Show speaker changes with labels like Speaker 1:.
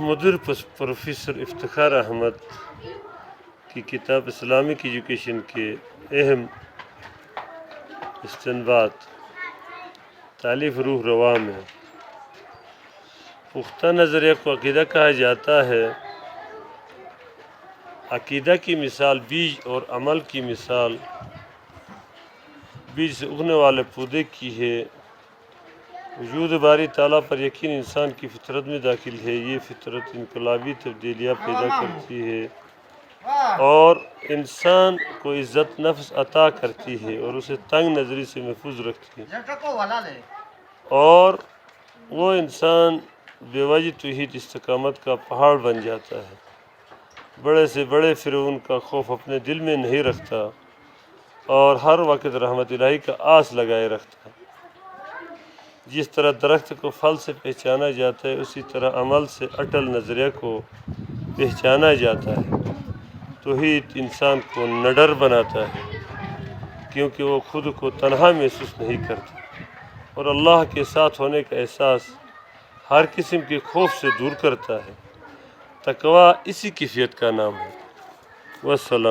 Speaker 1: مدیر professor Iftikhar Ahmad کی کتاب Islamic education کے اہم استنباط تالیف روح رواں میں پختہ نظریہ کو عقیدہ کہا جاتا ہے۔ عقیدہ کی مثال بیج اور عمل کی مثال بیج سے اگنے والے پودے کی ہے۔ وجود باری تعالیٰ پر یقین انسان کی فطرت میں داخل ہے۔ یہ فطرت انقلابی تبدیلیاں پیدا کرتی ہے اور انسان کو عزت نفس عطا کرتی ہے اور اسے تنگ نظری سے محفوظ رکھتی ہے، اور وہ انسان بے وجہ توحید استقامت کا پہاڑ بن جاتا ہے۔ بڑے سے بڑے فرعون کا خوف اپنے دل میں نہیں رکھتا اور ہر وقت رحمت الہی کا آس لگائے رکھتا ہے۔ جس طرح درخت کو پھل سے پہچانا جاتا ہے، اسی طرح عمل سے اٹل نظریہ کو پہچانا جاتا ہے۔ توحید انسان کو نڈر بناتا ہے کیونکہ وہ خود کو تنہا محسوس نہیں کرتا اور اللہ کے ساتھ ہونے کا احساس ہر قسم کے خوف سے دور کرتا ہے۔ تقویٰ اسی کیفیت کا نام ہے۔ والسلام۔